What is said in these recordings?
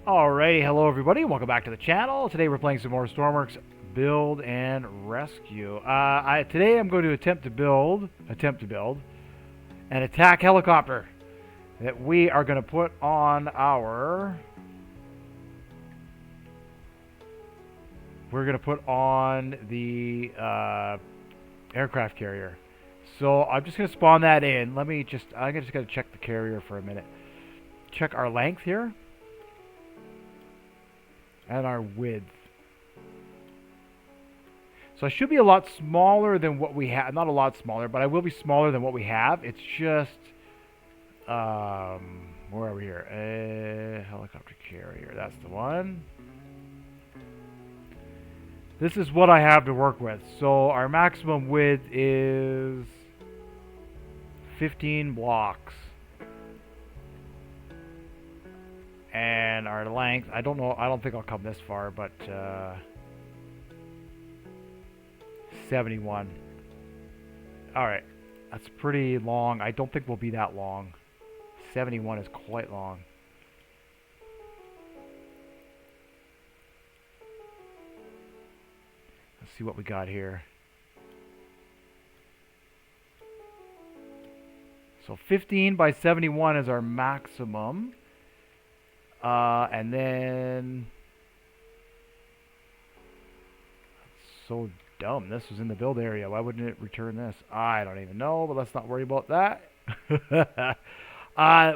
Alrighty, hello everybody, welcome back to the channel. Today we're playing some more Stormworks Build and Rescue. Today I'm going to attempt to build an attack helicopter that we are going to put on our... We're going to put on the aircraft carrier. So I'm just going to spawn that in. I'm just going to check the carrier for a minute. Check our length here. And our width. So I should be a lot smaller than what we have. Not a lot smaller, but I will be smaller than what we have. It's just... where are we here? Helicopter carrier. That's the one. This is what I have to work with. So our maximum width is 15 blocks. And our length, I don't know, I don't think I'll come this far, but 71. Alright, that's pretty long. I don't think we'll be that long. 71 is quite long. Let's see what we got here. So 15 by 71 is our maximum. And then... That's so dumb. This was in the build area. Why wouldn't it return this? I don't even know, but let's not worry about that.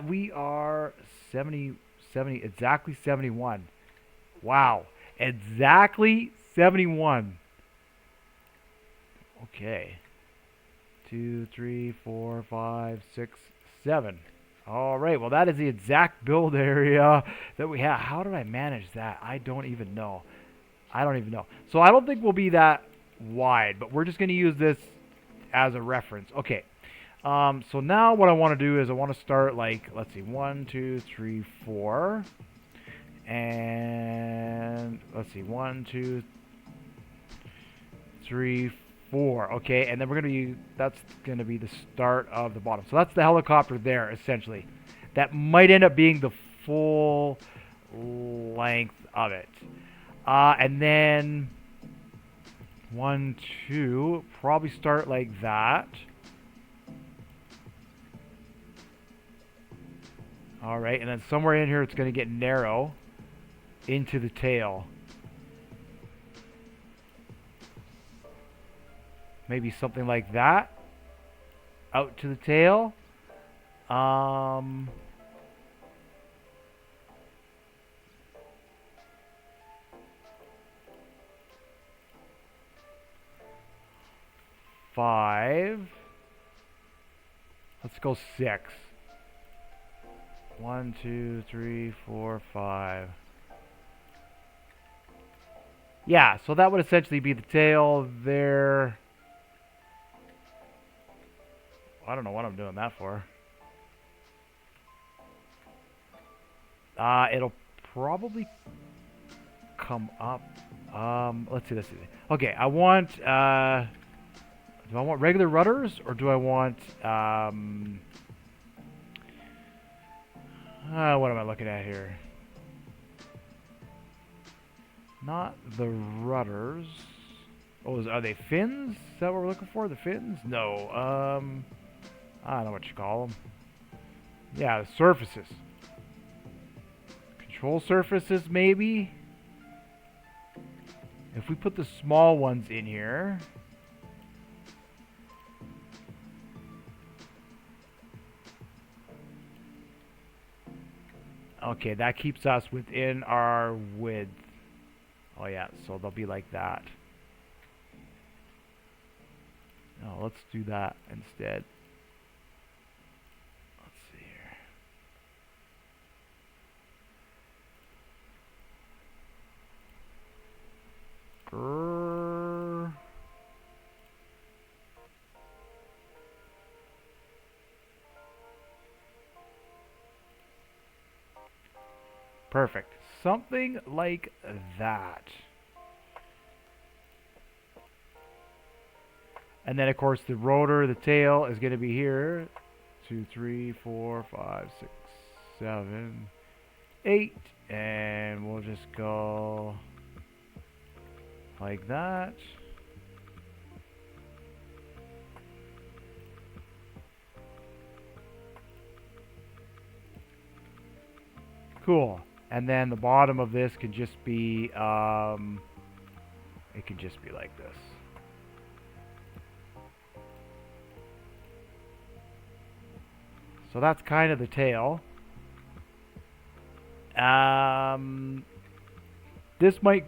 We are 70, exactly 71. Wow. Exactly 71. Okay. 2, 3, 4, 5, 6, 7. Alright, well that is the exact build area that we have. How did I manage that? I don't even know. So I don't think we'll be that wide, but we're just going to use this as a reference. Okay. So now what I want to do is I want to start like, let's see, 1, 2, 3, 4. And let's see, 1, 2, 3, 4. Okay, and then we're going to use, that's going to be the start of the bottom. So that's the helicopter there, essentially. That might end up being the full length of it. And then 1, 2, probably start like that. Alright, and then somewhere in here it's going to get narrow into the tail. Maybe something like that. Out to the tail. 5. Let's go 6. 1, 2, 3, 4, 5. Yeah, so that would essentially be the tail there. I don't know what I'm doing that for. It'll probably come up. Let's see. Okay, I want, do I want regular rudders or do I want, what am I looking at here? Not the rudders. Oh, are they fins? Is that what we're looking for? The fins? No. I don't know what you call them. Yeah, the surfaces. Control surfaces, maybe? If we put the small ones in here... Okay, that keeps us within our width. Oh yeah, so they'll be like that. No, let's do that instead. Let's see here. Grrr. Perfect. Something like that. And then, of course, the rotor, the tail, is going to be here. 2, 3, 4, 5, 6, 7, 8. And we'll just go like that. Cool. And then the bottom of this can just be, it can just be like this. So that's kind of the tail. This might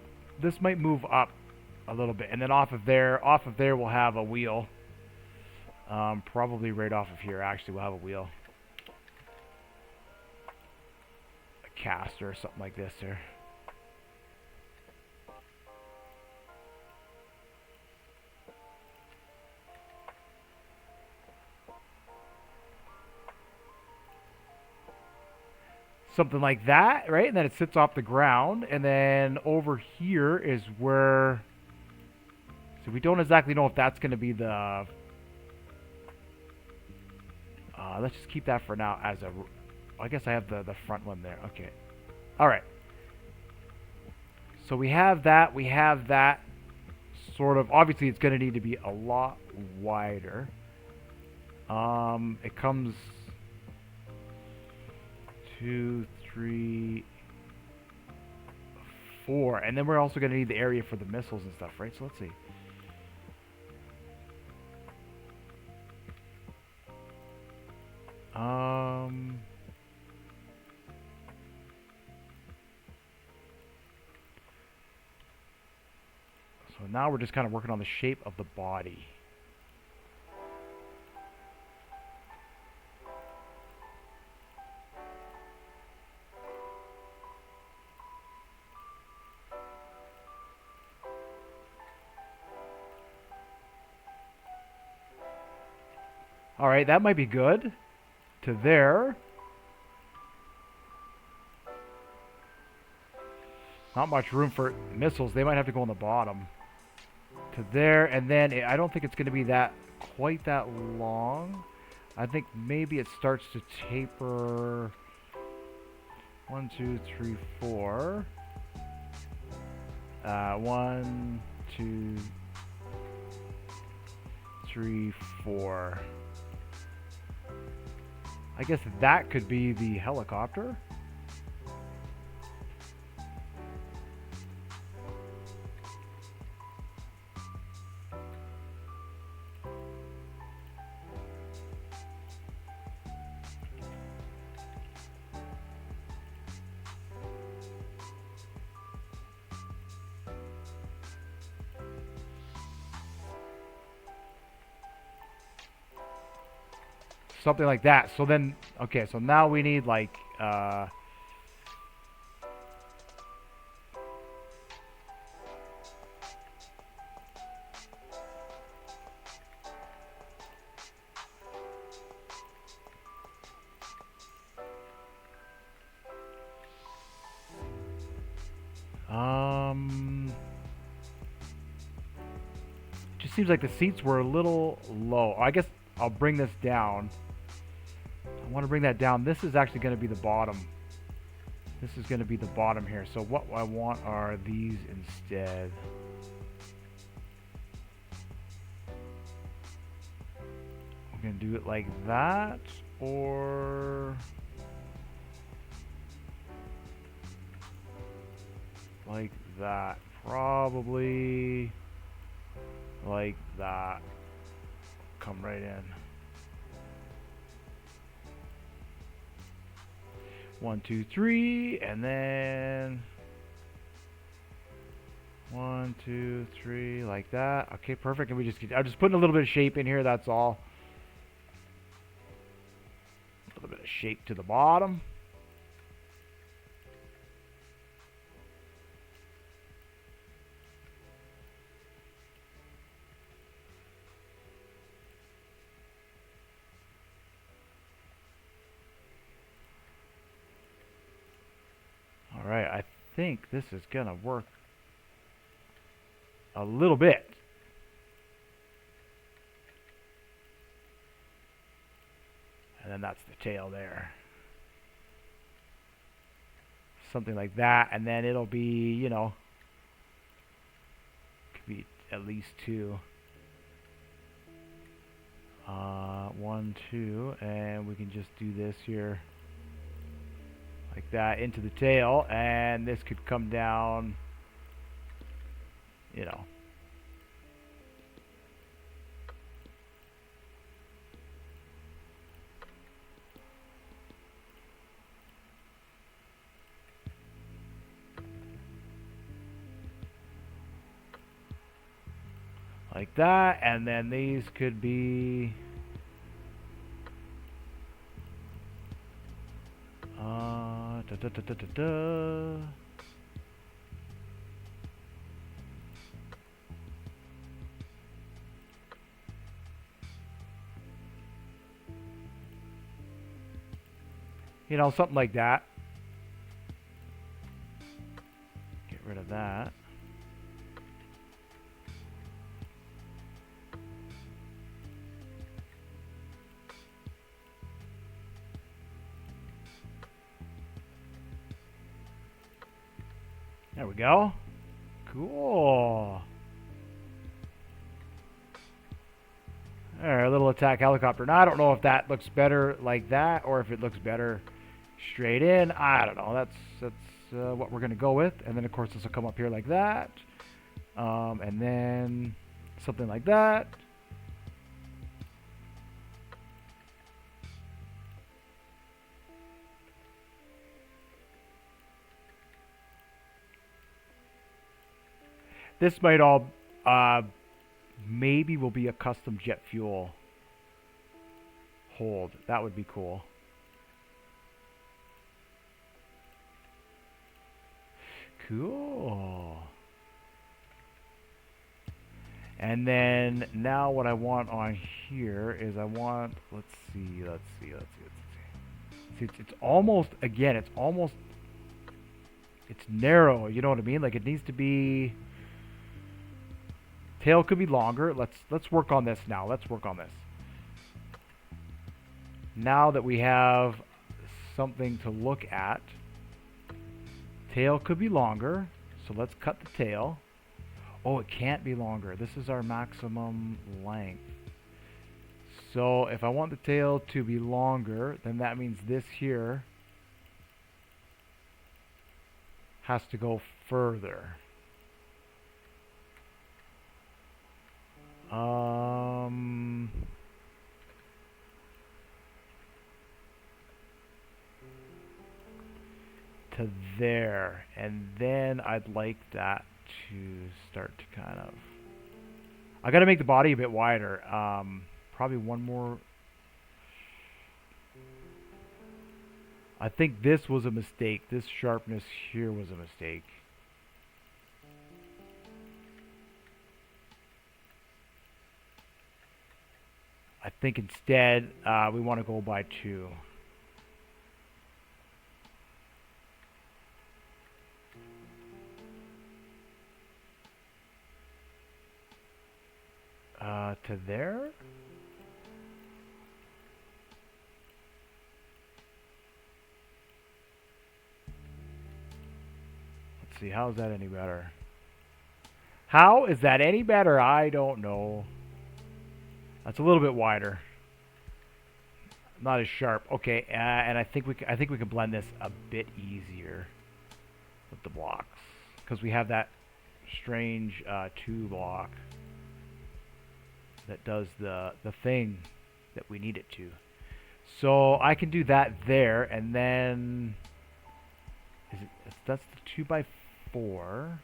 move up a little bit, and then off of there we'll have a wheel. Probably right off of here. Actually, we'll have a wheel, a caster or something like this there. Something like that, right? And then it sits off the ground, and then over here is where. So we don't exactly know if that's going to be the. Let's just keep that for now as a. I guess I have the front one there. Okay. All right. So we have that. We have that. Sort of. Obviously, it's going to need to be a lot wider. It comes. 2, 3, 4, and then we're also going to need the area for the missiles and stuff, right? So let's see. So now we're just kind of working on the shape of the body. Alright, that might be good. To there. Not much room for missiles. They might have to go on the bottom. To there, and then I don't think it's going to be quite that long. I think maybe it starts to taper. 1, 2, 3, 4. 1, 2, 3, 4. I guess that could be the helicopter. Something like that. So then, okay, so now we need like, just seems like the seats were a little low. I guess I'll bring this down. I want to bring that down. This is actually going to be the bottom. This is going to be the bottom here. So what I want are these instead. We're going to do it like that, or like that. Probably like that. Come right in. 1, 2, 3, and then 1, 2, 3, like that. Okay, perfect. And I'm just putting a little bit of shape in here. That's all. A little bit of shape to the bottom. Alright, I think this is going to work a little bit. And then that's the tail there. something like that, and then it'll be, you know, could be at least 2. 1, 2, and we can just do this here like that into the tail, and this could come down, you know. Like that, and then these could be da, da, da, da, da, da. You know, something like that. Get rid of that. There we go. Cool. Alright, a little attack helicopter. Now, I don't know if that looks better like that or if it looks better straight in. I don't know. That's what we're going to go with. And then, of course, this will come up here like that. And then something like that. This might all maybe will be a custom jet fuel hold. That would be cool. Cool. And then now what I want on here is I want, let's see. See, it's almost, again, it's narrow, you know what I mean? Like it needs to be, tail could be longer. Let's work on this now. Let's work on this. Now that we have something to look at, tail could be longer, so let's cut the tail. Oh, it can't be longer. This is our maximum length. So if I want the tail to be longer, then that means this here has to go further. To there, and then I'd like that to start to kind of, I gotta make the body a bit wider. Probably one more. I think this was a mistake. This sharpness here was a mistake. I think instead we want to go by 2. To there? Let's see, how is that any better? How is that any better? I don't know. That's a little bit wider. Not as sharp. Okay, and I think we can blend this a bit easier with the blocks because we have that strange 2 block that does the thing that we need it to. So I can do that there, and then that's the 2x4.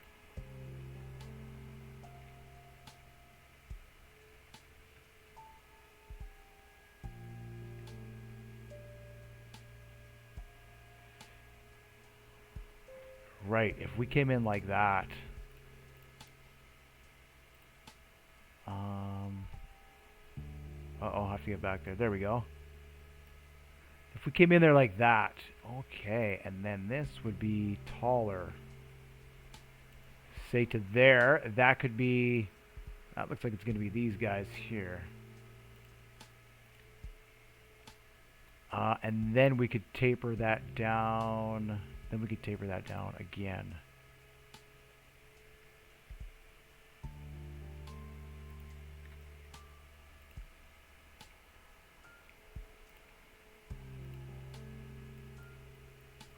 Right, if we came in like that. I'll have to get back there. There we go. If we came in there like that. Okay, and then this would be taller. Say to there. That could be, that looks like it's going to be these guys here. And then we could taper that down Then we could taper that down again.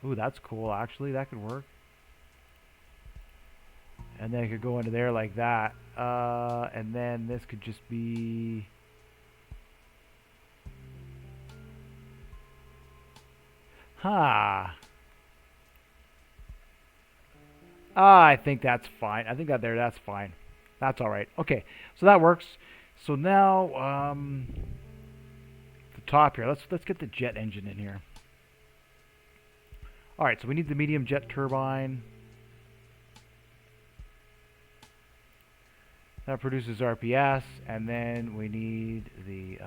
Ooh, that's cool, actually. That could work. And then it could go into there like that. And then this could just be... Huh. I think that's fine. I think that's fine. That's all right. Okay, so that works. So now, the top here. Let's get the jet engine in here. All right, so we need the medium jet turbine. That produces RPS, and then we need the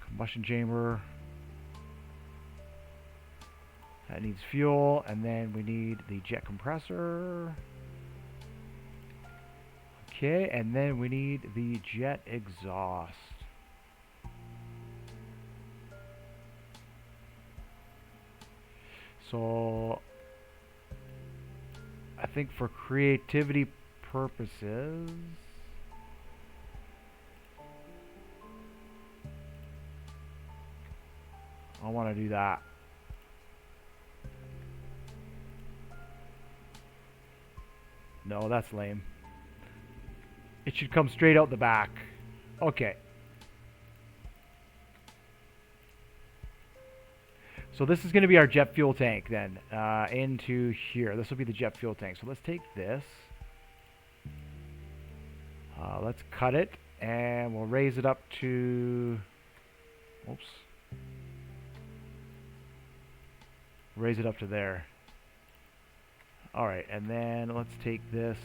combustion chamber. That needs fuel, and then we need the jet compressor. Okay, and then we need the jet exhaust. So I think for creativity purposes, I want to do that. No, that's lame. It should come straight out the back. Okay. So this is going to be our jet fuel tank then, into here. This will be the jet fuel tank. So let's take this. Let's cut it, and we'll raise it up to... Oops. Raise it up to there. Alright, and then let's take this.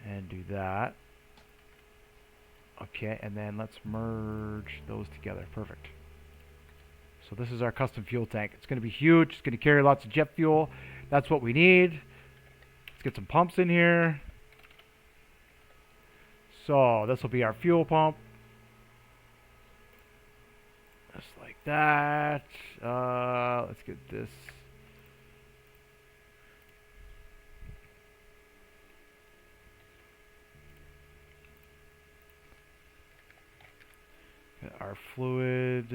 And do that. Okay, and then let's merge those together. Perfect. So this is our custom fuel tank. It's going to be huge. It's going to carry lots of jet fuel. That's what we need. Let's get some pumps in here. So this will be our fuel pump. Just like that. Let's get this. Got our fluid.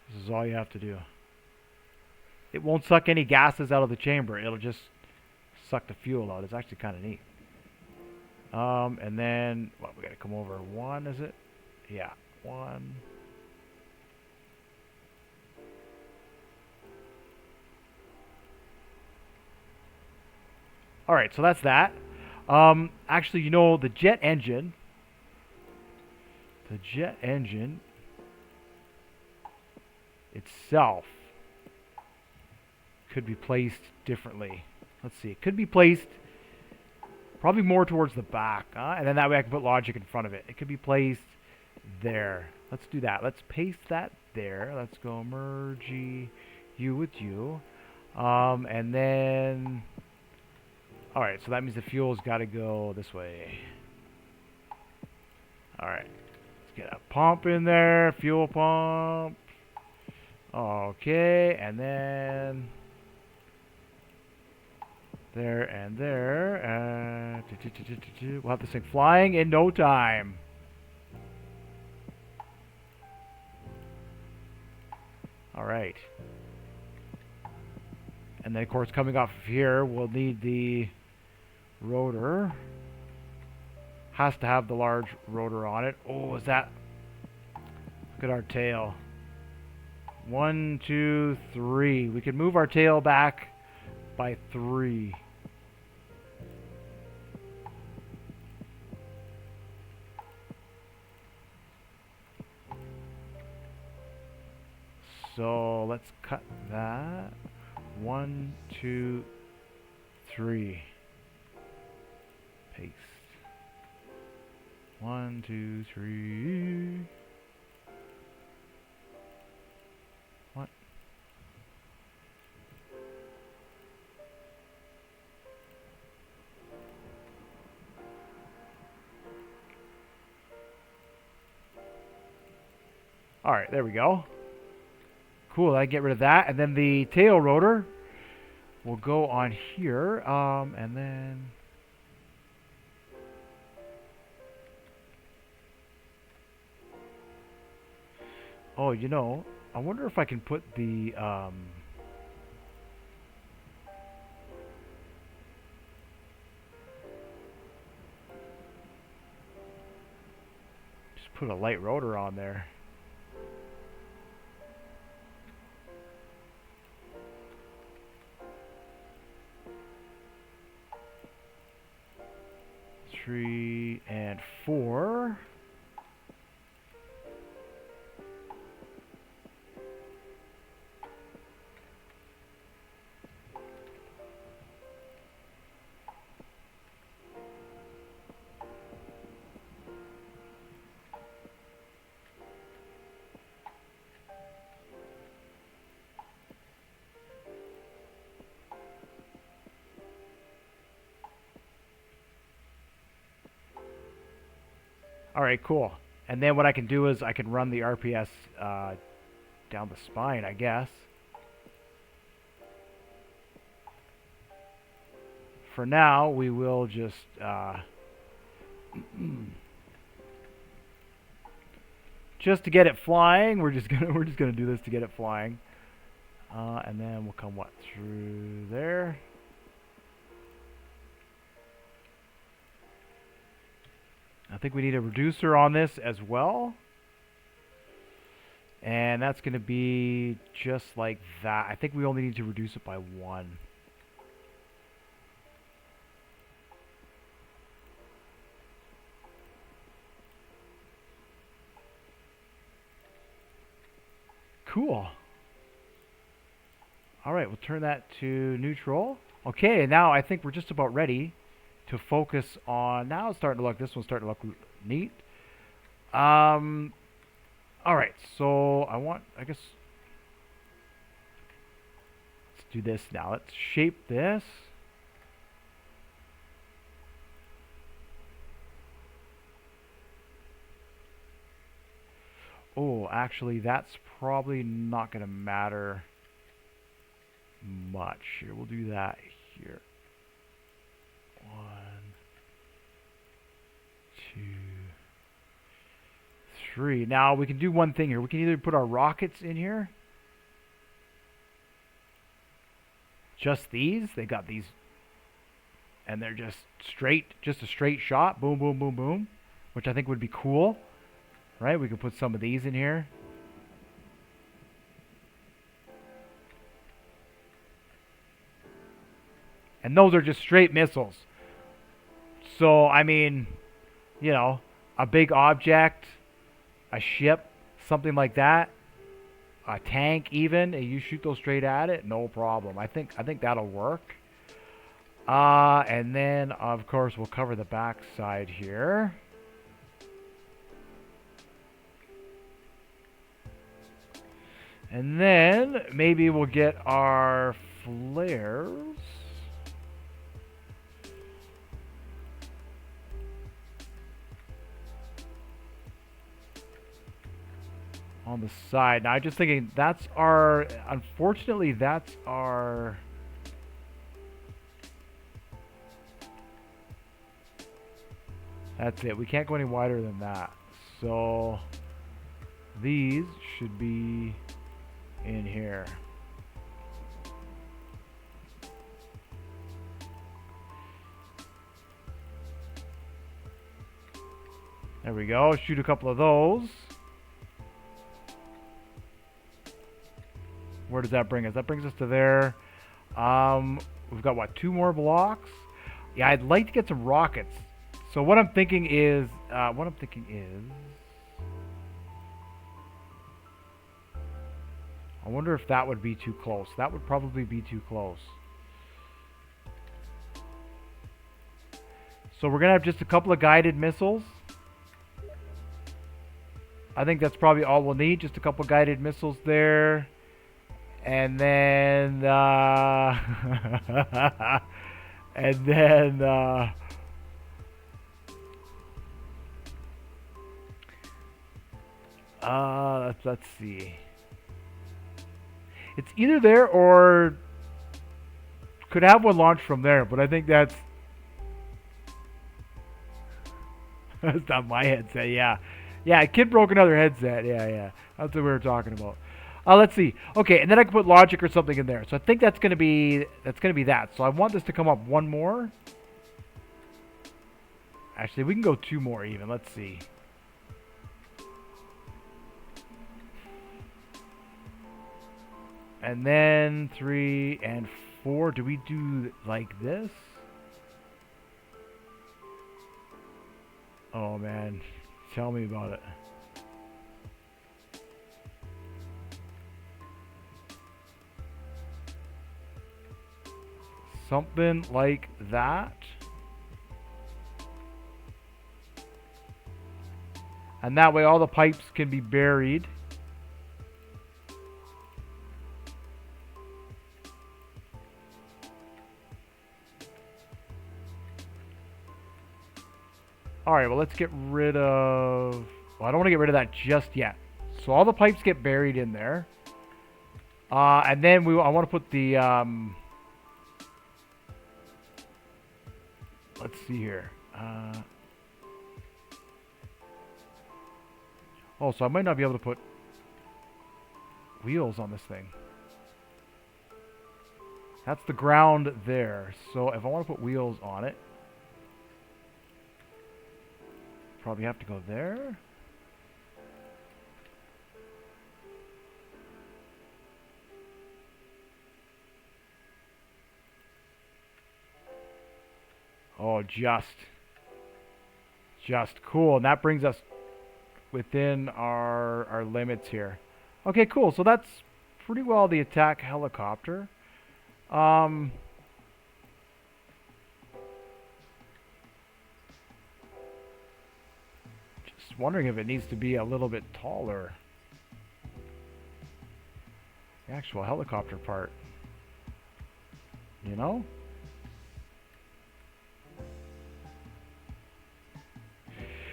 This is all you have to do. It won't suck any gases out of the chamber. It'll just suck the fuel out. It's actually kind of neat. And then, well, we got to come over one, is it? Yeah, one. All right, so that's that. Actually, you know, the jet engine itself could be placed differently. Let's see. It could be placed probably more towards the back, and then that way I can put logic in front of it. It could be placed there. Let's do that. Let's paste that there. Let's go merge you with you. And then... Alright, so that means the fuel's got to go this way. Alright. Let's get a pump in there. Fuel pump. Okay, and then... There and there. We'll have this thing flying in no time. Alright. And then, of course, coming off of here, we'll need the rotor. Has to have the large rotor on it. Oh, is that... Look at our tail. 1, 2, 3. We can move our tail back by 3. So let's cut that. 1, 2, 3. Paste. 1, 2, 3. What? Alright, there we go. Cool, I get rid of that. And then the tail rotor will go on here. And then... Oh, you know, I wonder if I can put the... just put a light rotor on there. Three and four. Alright, cool. And then what I can do is I can run the RPS down the spine, I guess. For now, we will just just to get it flying. We're just gonna do this to get it flying, and then we'll come what through there. I think we need a reducer on this as well. And that's going to be just like that. I think we only need to reduce it by 1. Cool. Alright, we'll turn that to neutral. Okay, now I think we're just about ready to focus on... Now it's starting to look... This one's starting to look neat. Alright, so I want... I guess... Let's do this now. Let's shape this. Oh, actually, that's probably not going to matter much. Here, we'll do that here. 1, 2, 3. Now we can do one thing here. We can either put our rockets in here. Just these. They got these. And they're just a straight shot. Boom, boom, boom, boom. Which I think would be cool. Right? We could put some of these in here. And those are just straight missiles. So, I mean, you know, a big object, a ship, something like that, a tank even, and you shoot those straight at it, no problem. I think that'll work. And then, of course, we'll cover the back side here. And then, maybe we'll get our flares. On the side. Now, I'm just thinking that's our... Unfortunately, that's our... That's it. We can't go any wider than that. So, these should be in here. There we go. Shoot a couple of those. Where does that bring us? That brings us to there. We've got, what, 2 more blocks? Yeah, I'd like to get some rockets. So what I'm thinking is... I wonder if that would be too close. That would probably be too close. So we're going to have just a couple of guided missiles. I think that's probably all we'll need. Just a couple of guided missiles there. And then, Let's see. It's either there or could have one launched from there, but I think that's that's not my headset. Yeah, yeah. A kid broke another headset. Yeah, yeah. That's what we were talking about. Let's see. Okay, and then I can put logic or something in there. So I think that's gonna be that. So I want this to come up one more. Actually, we can go two more even. Let's see. And then 3 and 4. Do we do like this? Oh man, tell me about it. Something like that. And that way all the pipes can be buried. Alright, well let's get rid of... Well, I don't want to get rid of that just yet. So all the pipes get buried in there. And then I want to put the... let's see here. Oh, so I might not be able to put wheels on this thing. That's the ground there. So if I want to put wheels on it, probably have to go there. Oh, just cool. And that brings us within our limits here. Okay, cool. So that's pretty well the attack helicopter. Just wondering if it needs to be a little bit taller. The actual helicopter part. You know?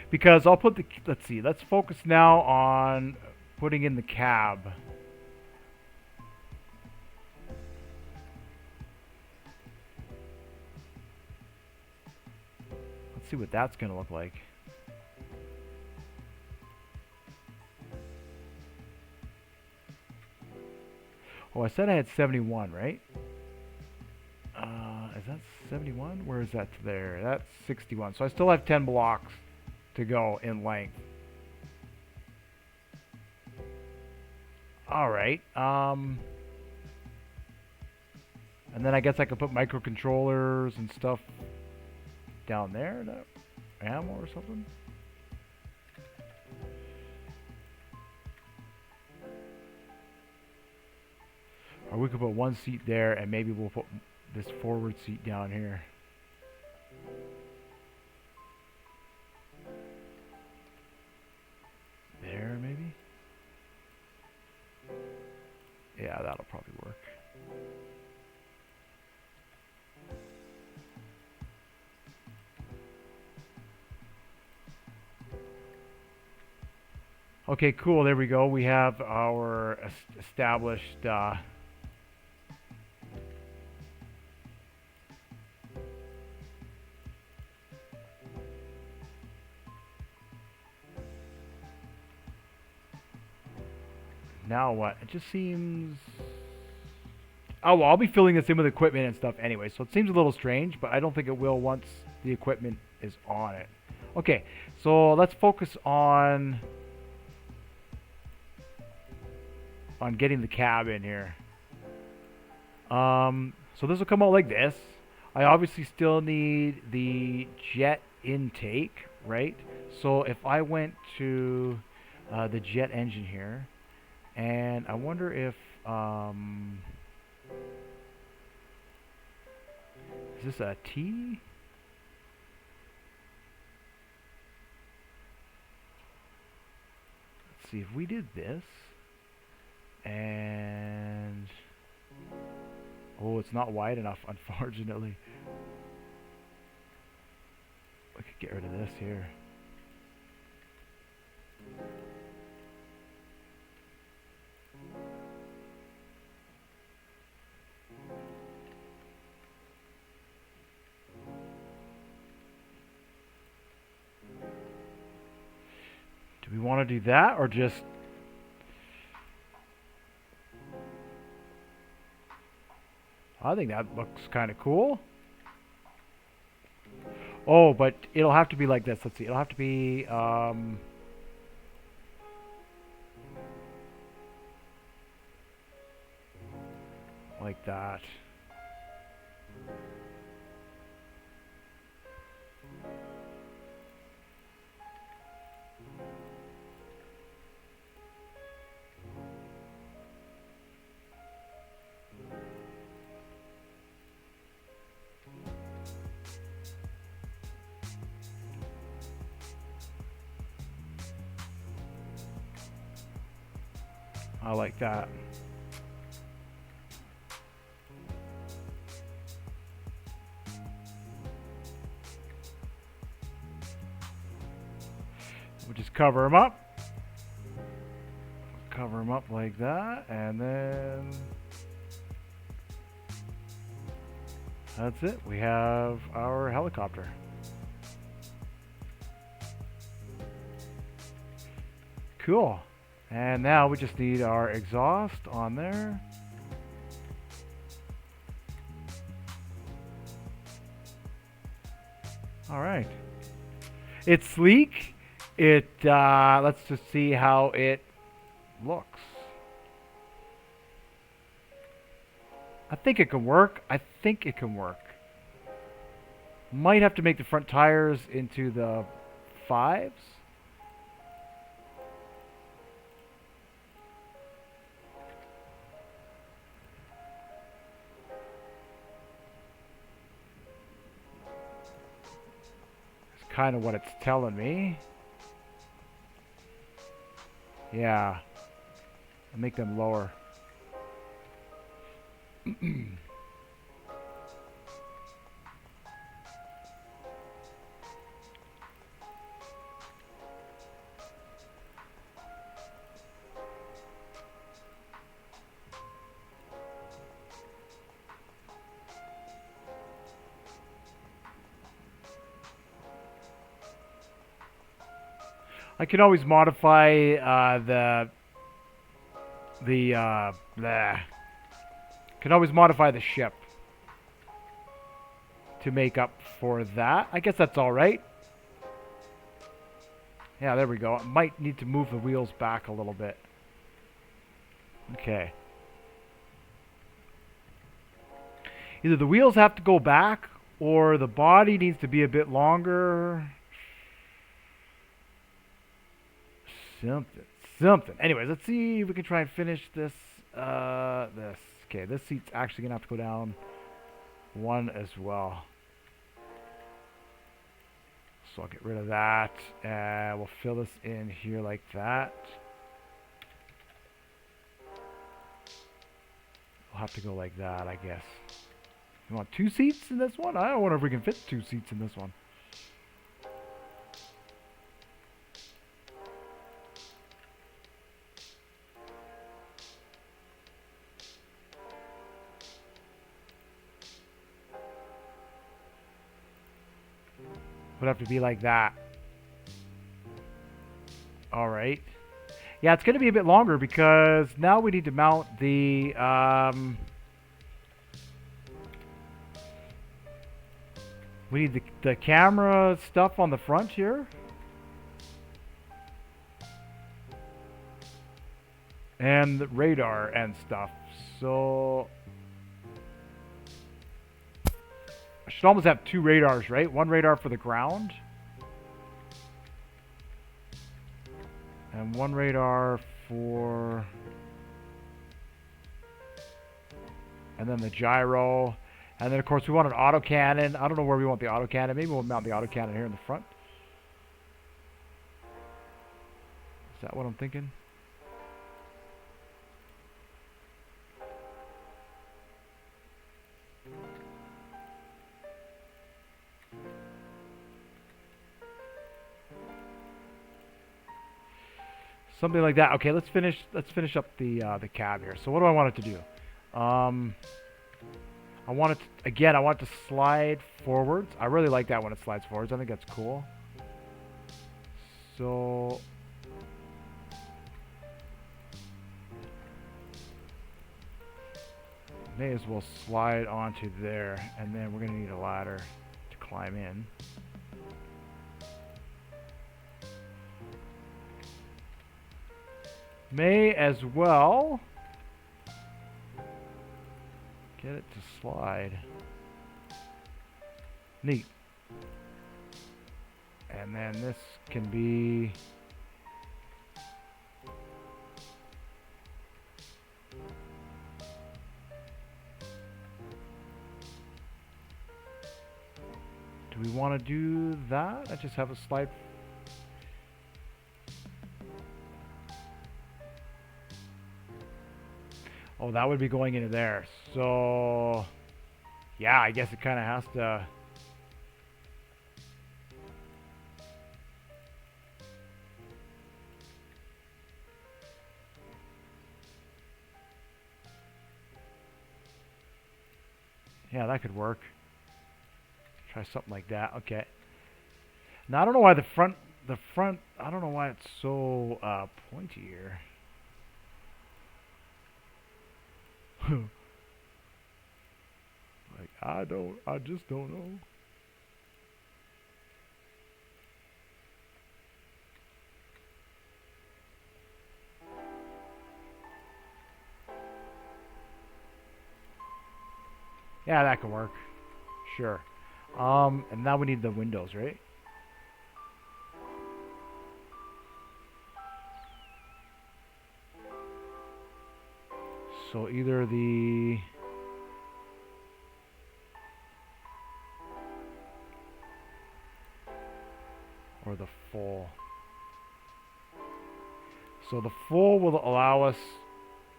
Because I'll put the... Let's see. Let's focus now on putting in the cab. Let's see what that's going to look like. Oh, I said I had 71, right? Is that 71? Where is that there? That's 61. So I still have 10 blocks to go in length. Alright. And then I guess I could put microcontrollers and stuff down there. Ammo or something. Or we could put one seat there and maybe we'll put this forward seat down here. There, maybe? Yeah, that'll probably work. Okay, cool. There we go. We have our established now what? It just seems... Oh, well, I'll be filling this in with equipment and stuff anyway, so it seems a little strange, but I don't think it will once the equipment is on it. Okay, so let's focus on getting the cab in here. So this will come out like this. I obviously still need the jet intake, right? So if I went to the jet engine here, and I wonder if is this a T? Let's see if we did this. And oh, it's not wide enough, unfortunately. We could get rid of this here. Do we want to do that or just... I think that looks kind of cool. Oh, but it'll have to be like this. Let's see. It'll have to be... like that. I like that. We'll just cover them up. Cover them up like that, and then that's it. We have our helicopter. Cool. And now we just need our exhaust on there. All right. It's sleek. It let's just see how it looks. I think it can work. I think it can work. Might have to make the front tires into the 5s. Kind of what it's telling me. Yeah. I'll make them lower. I can always modify can always modify the ship to make up for that. I guess that's all right. Yeah, there we go. I might need to move the wheels back a little bit. Okay. Either the wheels have to go back or the body needs to be a bit longer. Something. Anyways, let's see if we can try and finish this. Okay, this seat's actually gonna have to go down one as well. So I'll get rid of that. We'll fill this in here like that. We'll have to go like that, I guess. You want 2 seats in this one? I don't wonder if we can fit 2 seats in this one. Would have to be like that. All right. Yeah, it's going to be a bit longer because now we need to mount the we need the camera stuff on the front here. And the radar and stuff. So I should almost have 2 radars, right? 1 radar for the ground. And 1 radar for... And then the gyro. And then, of course, we want an autocannon. I don't know where we want the autocannon. Maybe we'll mount the autocannon here in the front. Is that what I'm thinking? Something like that. Okay, let's finish up the cab here. So what do I want it to do? I want it to, again, I want it to slide forwards. I really like that when it slides forwards. I think that's cool. So May as well slide onto there, and then we're going to need a ladder to climb in. May as well get it to slide. Neat. And then this can be... Do we want to do that? I just have a slide. Oh, that would be going into there. So, yeah, I guess it kind of has to... Yeah, that could work. Try something like that. Okay. Now, I don't know why the front, I don't know why it's so pointy here. Like, I just don't know. Yeah, that can work. Sure. And now we need the windows, right? So either the... or the full. So the full will allow us...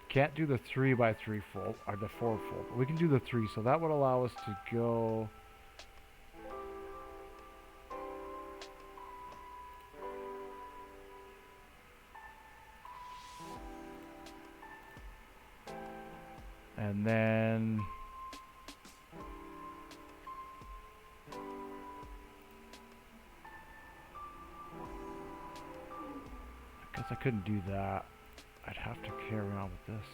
Can't do the 3x3 full, or the 4 full. But we can do the 3, so that would allow us to go... And then... I guess I couldn't do that. I'd have to carry on with this.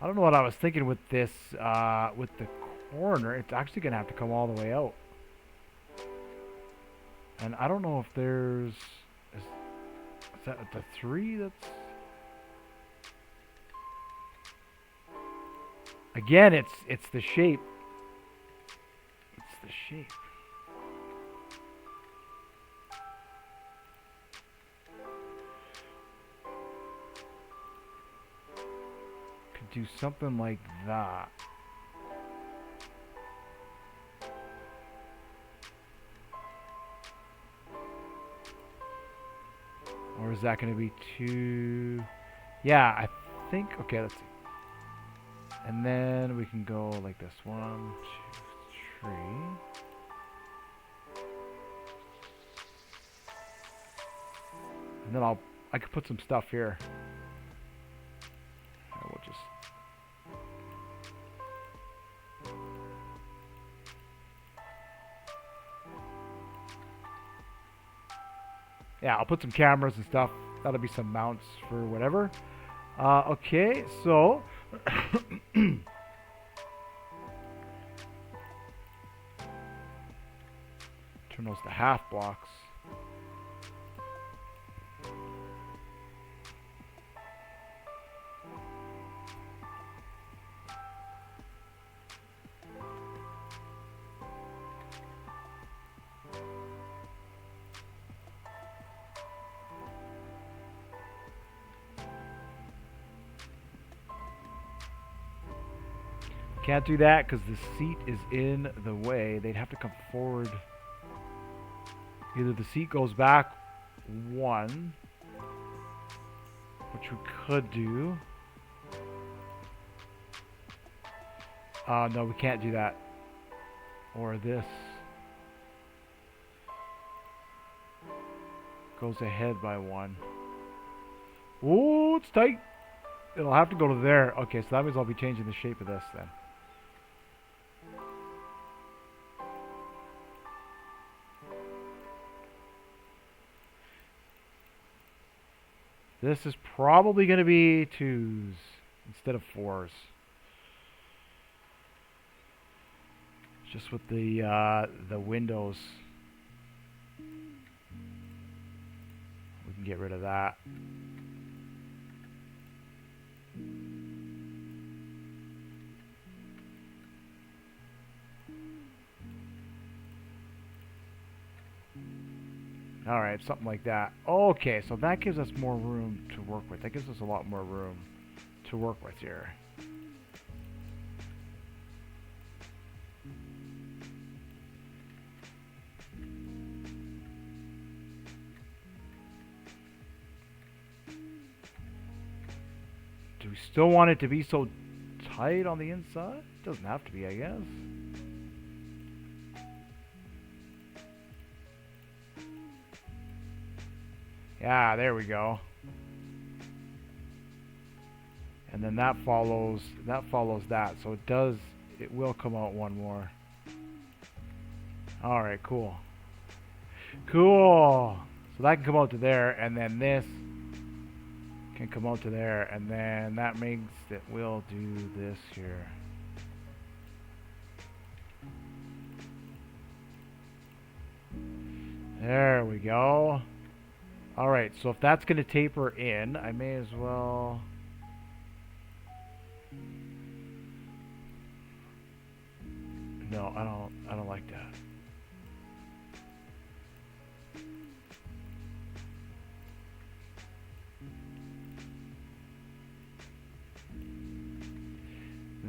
I don't know what I was thinking with this, with the corner. It's actually going to have to come all the way out. And I don't know if there's... Is that the 3 that's... Again, it's the shape. It's the shape. Could do something like that. Or is that going to be too... Yeah, I think... Okay, let's see. And then we can go like this. 1, 2, 3. And then I could put some stuff here. We'll just... Yeah, I'll put some cameras and stuff. That'll be some mounts for whatever. Okay, so... Turn those to half blocks. Can't do that because the seat is in the way. They'd have to come forward. Either the seat goes back one, which we could do. No, we can't do that. Or this goes ahead by one. Oh, it's tight. It'll have to go to there. Okay, so that means I'll be changing the shape of this then. This is probably going to be 2s instead of 4s. Just with the windows. We can get rid of that. Alright, something like that. Okay, so that gives us more room to work with. That gives us a lot more room to work with here. Do we still want it to be so tight on the inside? Doesn't have to be, I guess. Yeah, there we go. And then that follows that. So it will come out one more. Alright, cool. Cool. So that can come out to there, and then this can come out to there, and then that makes that we'll do this here. There we go. Alright, so if that's going to taper in, I may as well... No, I don't like that.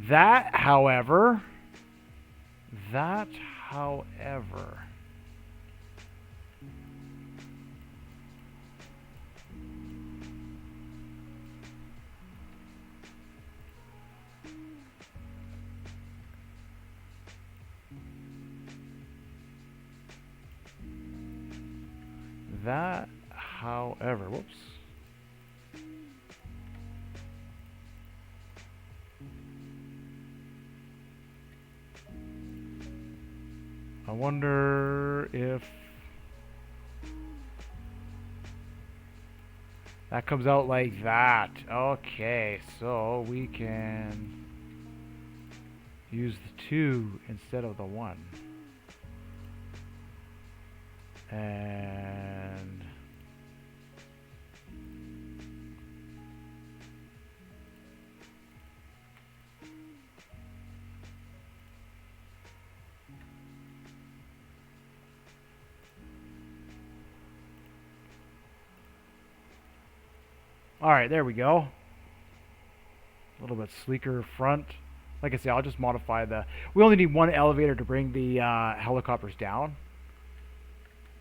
That, however... whoops. I wonder if that comes out like that. Okay, so we can use the 2 instead of the 1. And alright, there we go. A little bit sleeker front. Like I say, I'll just modify the... We only need one elevator to bring the helicopters down.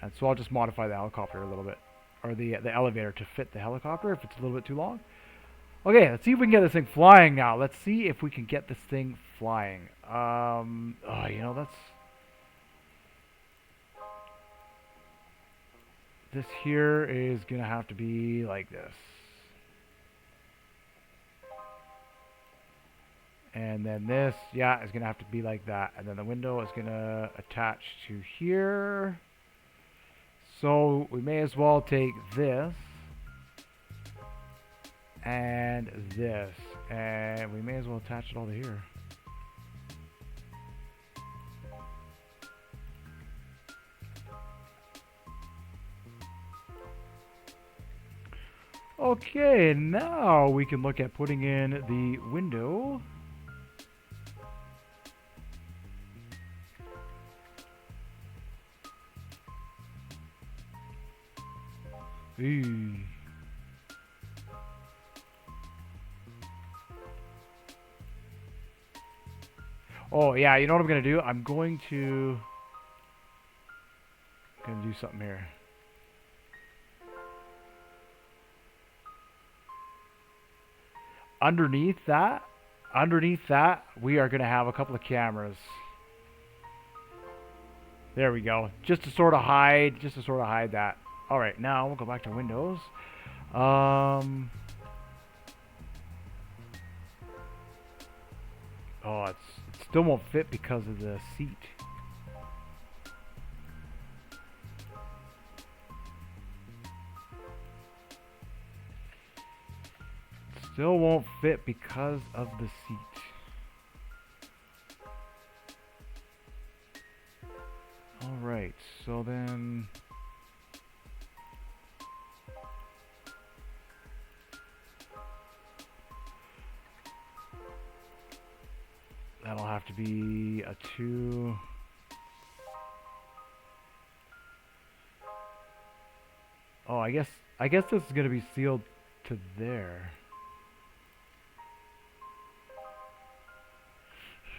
And so I'll just modify the helicopter a little bit. Or the elevator to fit the helicopter if it's a little bit too long. Okay, let's see if we can get this thing flying now. Let's see if we can get this thing flying. Oh, you know, that's... This here is going to have to be like this. And then this, yeah, is going to have to be like that. And then the window is going to attach to here. So we may as well take this and this. And we may as well attach it all to here. Okay, now we can look at putting in the window. Ooh. Oh yeah, you know what I'm gonna do? I'm gonna do something here. Underneath that, we are gonna have a couple of cameras. There we go. Just to sort of hide that. All right, now we'll go back to Windows. Oh, it still won't fit because of the seat. Still won't fit because of the seat. Alright, so then... that'll have to be a 2... Oh, I guess this is going to be sealed to there.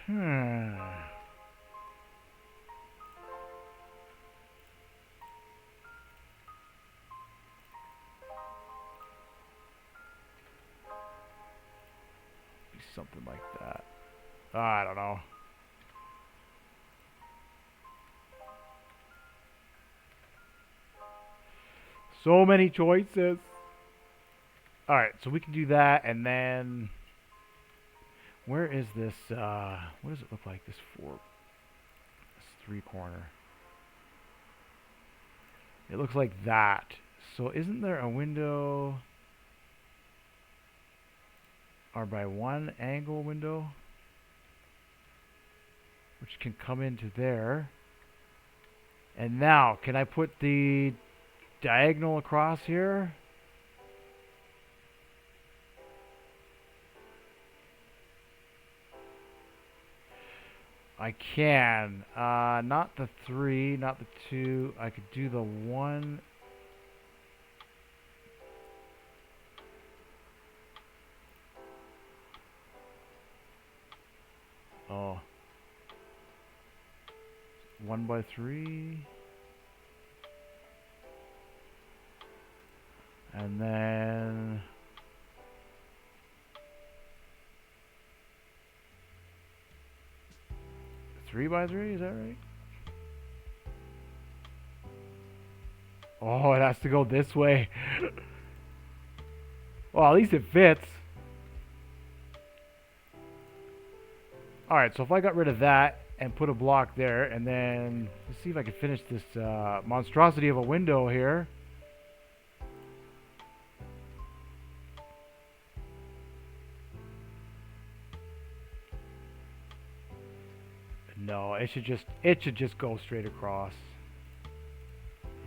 Hmm. Be something like that. I don't know. So many choices. Alright, so we can do that, and then... where is this, what does it look like, this three-corner? It looks like that. So isn't there a window... or by one angle window? Which can come into there. And now, can I put the diagonal across here? I can. Not the 3, not the 2. I could do the 1. Oh. 1 by 3. And then... 3 by 3, is that right? Oh, it has to go this way. Well, at least it fits. Alright, so if I got rid of that and put a block there, and then let's see if I can finish this monstrosity of a window here. No, it should just go straight across.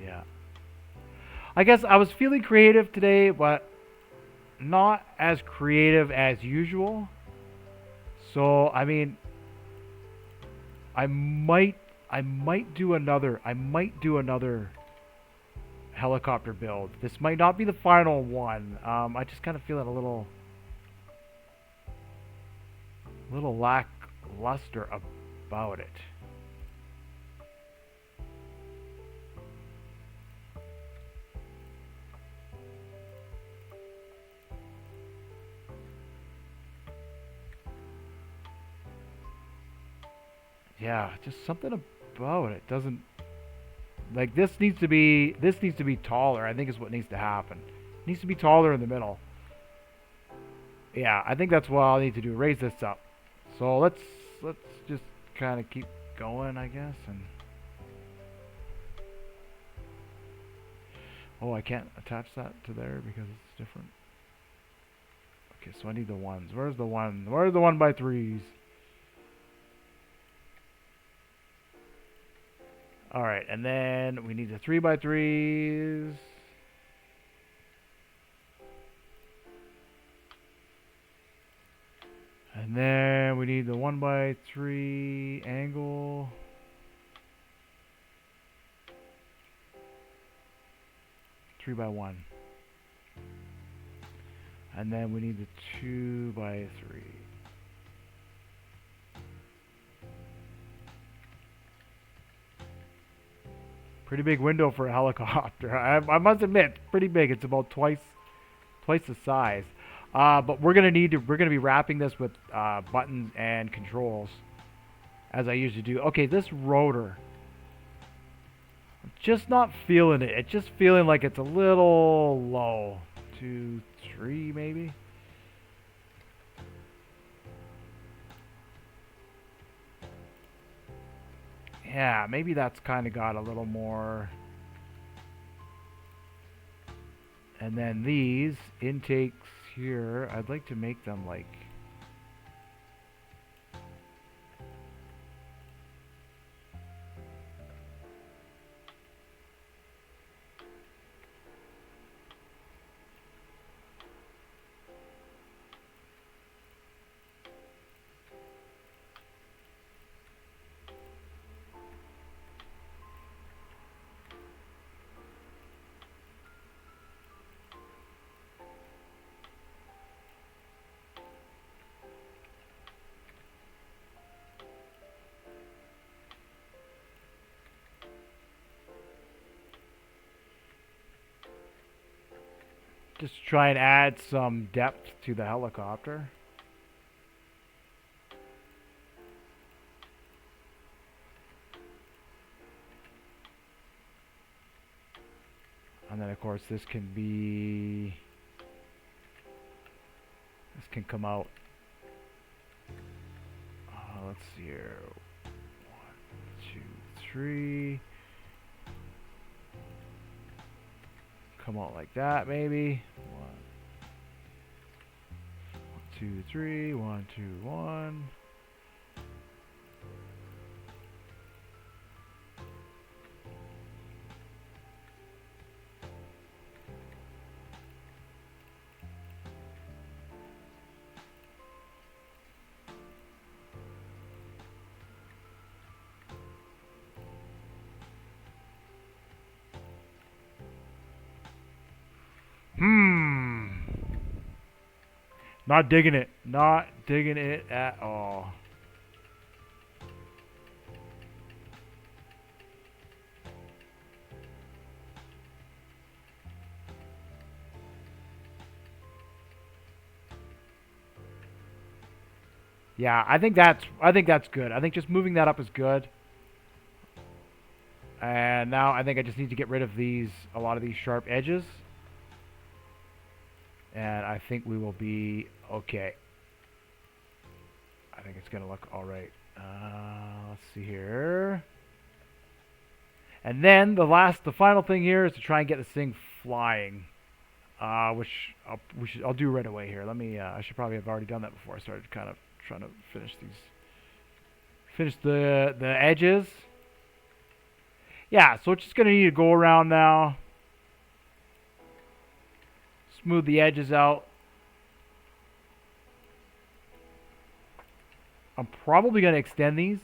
Yeah. I guess I was feeling creative today, but not as creative as usual. So, I mean, I might do another helicopter build. This might not be the final one. I just kind of feeling a little lackluster about it. Yeah, just something about it doesn't, like, this needs to be taller. I think is what needs to happen. It needs to be taller in the middle. Yeah, I think that's what I'll need to do. Raise this up. So let's just kind of keep going, I guess. And oh, I can't attach that to there because it's different. Okay, so I need the ones. Where's the one? Where's the 1 by 3s? Alright, and then we need the 3 by 3s. And then we need the 1 by 3 angle. Three by 1. And then we need the 2 by 3. Pretty big window for a helicopter. I must admit, pretty big. It's about twice the size. But we're gonna be wrapping this with buttons and controls, as I usually do. Okay, this rotor, I'm just not feeling it. It's just feeling like it's a little low. 2, 3, maybe. Yeah, maybe that's kind of got a little more. And then these intakes here, I'd like to make them like, just try and add some depth to the helicopter. And then of course this can come out. Let's see here. 1, 2, 3. Come out like that, maybe. 1, 2, 3. 1, 2, 1. Not digging it. Not digging it at all. Yeah, I think that's good. I think just moving that up is good. And now I think I just need to get rid of a lot of these sharp edges. And I think we will be okay. I think it's going to look all right. Let's see here. And then the final thing here is to try and get this thing flying, which I'll do right away here. Let me. I should probably have already done that before I started kind of trying to finish the edges. Yeah, so it's just going to need to go around now. Smooth the edges out. I'm probably going to extend these.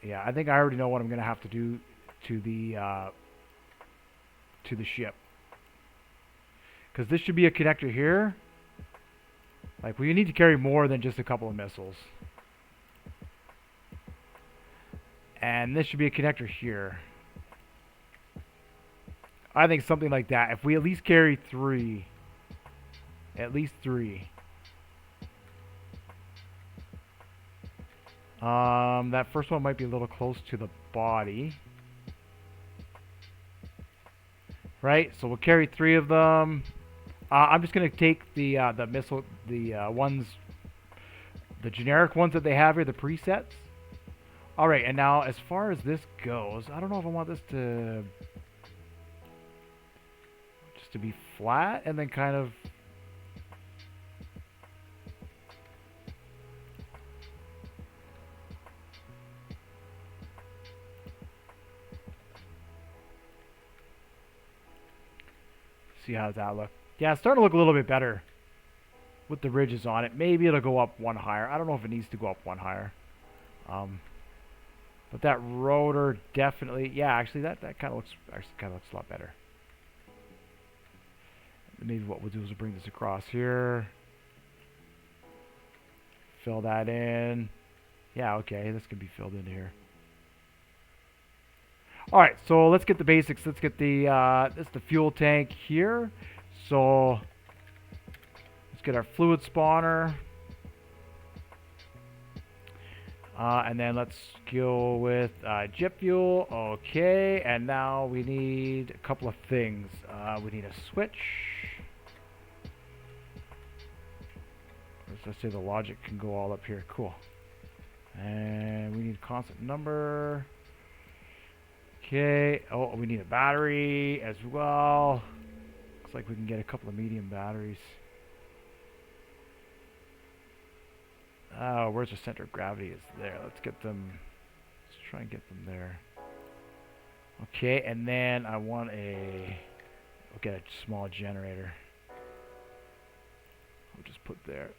Yeah, I think I already know what I'm going to have to do to the ship. Because this should be a connector here. Like, we need to carry more than just a couple of missiles. And this should be a connector here. I think something like that. If we at least carry 3. At least 3. That first one might be a little close to the body. Right? So we'll carry 3 of them. I'm just going to take the missile, the generic ones that they have here, the presets. Alright, and now as far as this goes, I don't know if I want this to just to be flat and then kind of see how does that look. Yeah, it's starting to look a little bit better with the ridges on it. Maybe it'll go up 1 higher. I don't know if it needs to go up 1 higher. But that rotor definitely, yeah, actually that kind of looks a lot better. Maybe what we'll do is we'll bring this across here. Fill that in. Yeah, okay, this can be filled in here. All right, so let's get the basics. Let's get the this is the fuel tank here. So let's get our fluid spawner. And then let's go with jet fuel. Okay, and now we need a couple of things. We need a switch. Let's say the logic can go all up here. Cool. And we need constant number. Okay. Oh, we need a battery as well. Looks like we can get a couple of medium batteries. Oh, where's the center of gravity? Is there. Let's get them. Let's try and get them there. Okay, and then I want we'll get a small generator. We'll just put there.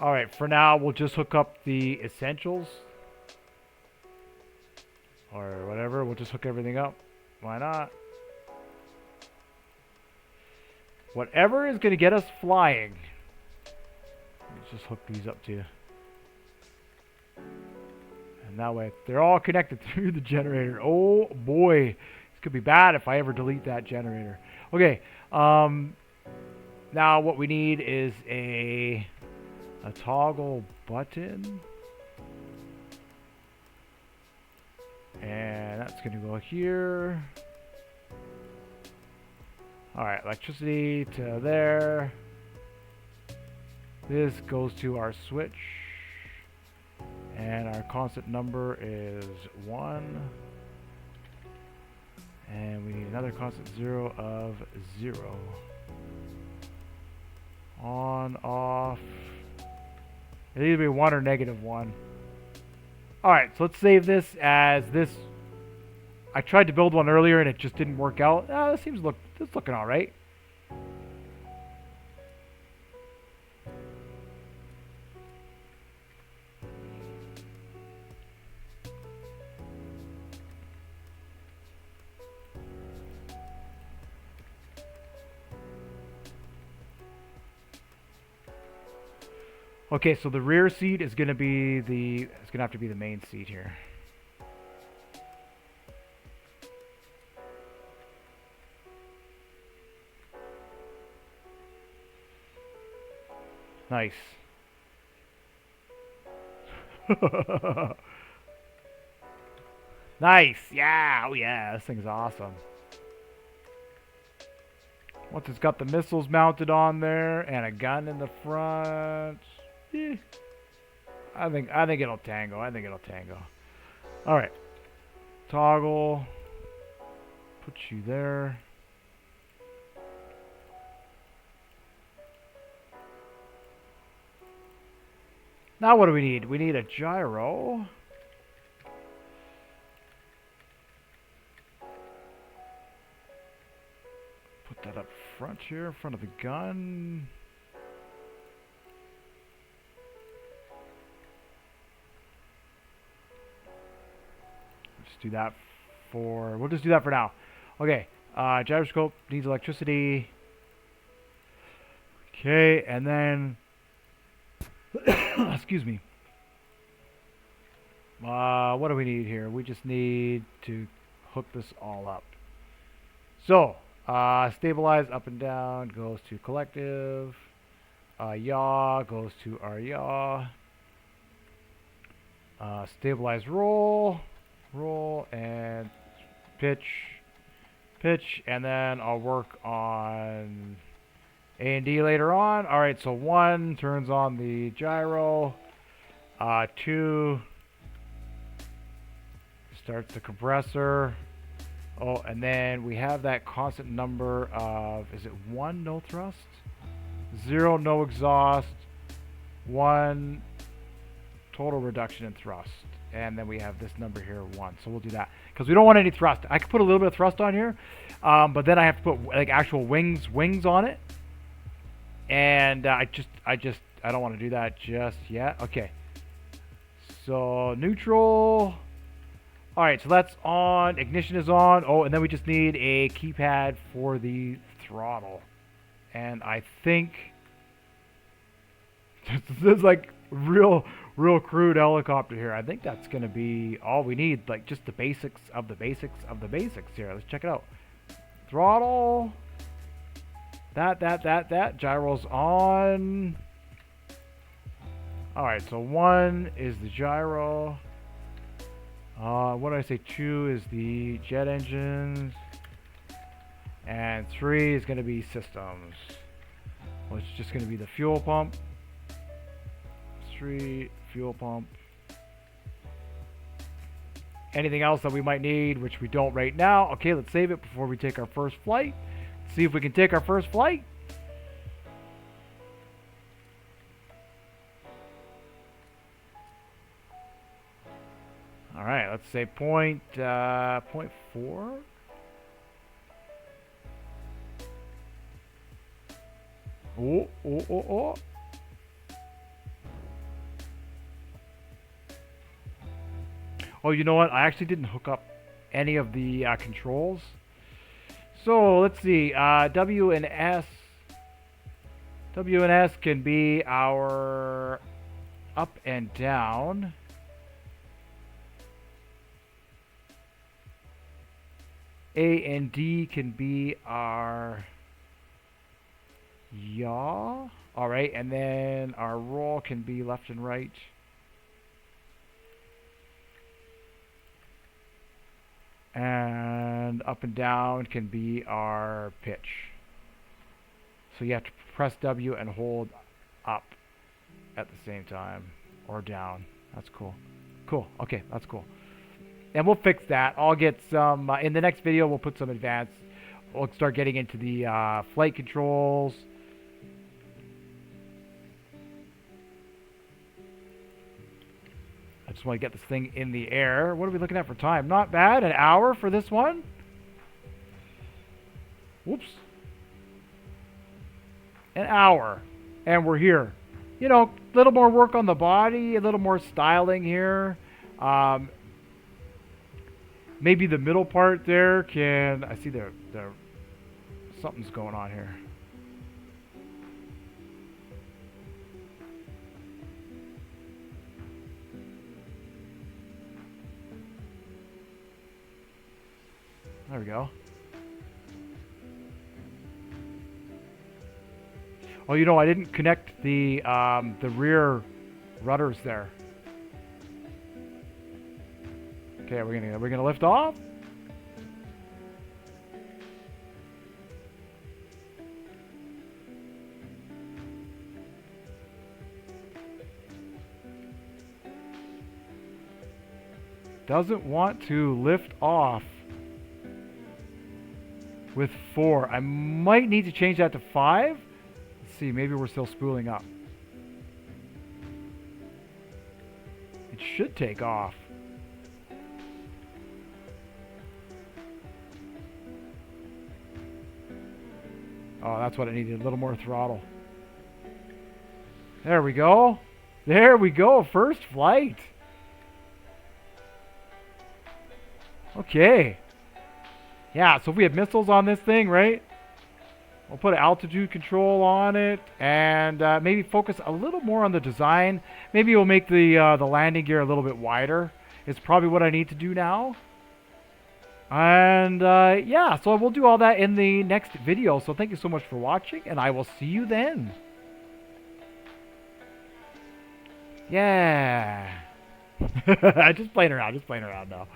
Alright, for now we'll just hook up the essentials. Or whatever, we'll just hook everything up. Why not? Whatever is going to get us flying. Let's just hook these up to you. And that way, they're all connected through the generator. Oh boy, this could be bad if I ever delete that generator. Okay, now what we need is a toggle button. And that's going to go here. Alright, electricity to there. This goes to our switch. And our constant number is 1. And we need another constant 0 of 0. On, off. It'll either be 1 or -1. Alright, so let's save this as this. I tried to build one earlier and it just didn't work out. This looking alright. Okay, so the rear seat is going to be it's going to have to be the main seat here. Nice. Nice. Yeah. Oh yeah, this thing's awesome. Once it's got the missiles mounted on there and a gun in the front. Yeah. I think it'll tango. All right. Toggle. Put you there. Now what do we need? We need a gyro. Put that up front here, in front of the gun. We'll just do that for now. Okay, gyroscope needs electricity. Okay, and then excuse me. What do we need here? We just need to hook this all up. So, stabilize up and down goes to collective. Yaw goes to our yaw. Stabilize roll and pitch, and then I'll work on A and D later on. Alright, so 1 turns on the gyro. 2 starts the compressor. Oh, and then we have that constant number of, is it 1 no thrust? 0 no exhaust. 1 total reduction in thrust. And then we have this number here, 1. So we'll do that because we don't want any thrust. I could put a little bit of thrust on here, but then I have to put like actual wings on it. And I don't want to do that just yet. Okay. So neutral. All right, so that's on. Ignition is on. Oh, and then we just need a keypad for the throttle. And I think this is like real, real crude helicopter here. I think that's going to be all we need. Like, just the basics of the basics of the basics here. Let's check it out. Throttle. That. Gyro's on. Alright, so 1 is the gyro. What did I say? 2 is the jet engines. And 3 is going to be systems. Well, it's just going to be the fuel pump. 3, fuel pump. Anything else that we might need, which we don't right now. Okay, let's save it before we take our first flight. See if we can take our first flight. All right, let's say point 4. Oh. Oh, you know what? I actually didn't hook up any of the controls. So let's see. W and S. W and S can be our up and down. A and D can be our yaw. All right, and then our roll can be left and right. And up and down can be our pitch. So you have to press W and hold up at the same time, or down. That's cool. Cool. Okay, that's cool. And we'll fix that. I'll get some in the next video. We'll put some advanced. We'll start getting into the flight controls. I just want to get this thing in the air. What are we looking at for time? Not bad. An hour for this one. Whoops. An hour. And we're here. You know, a little more work on the body, a little more styling here. Maybe the middle part there can... I see there something's going on here. There we go. Oh, you know, I didn't connect the rear rudders there. Okay, we're gonna lift off. Doesn't want to lift off with 4. I might need to change that to 5. Let's see, maybe we're still spooling up. It should take off. Oh, that's what I needed, a little more throttle. There we go. There we go, first flight. Okay. Yeah, so if we have missiles on this thing, right? We'll put altitude control on it and maybe focus a little more on the design. Maybe we'll make the landing gear a little bit wider. It's probably what I need to do now. And yeah, so we'll do all that in the next video. So thank you so much for watching, and I will see you then. Yeah. Just playing around now.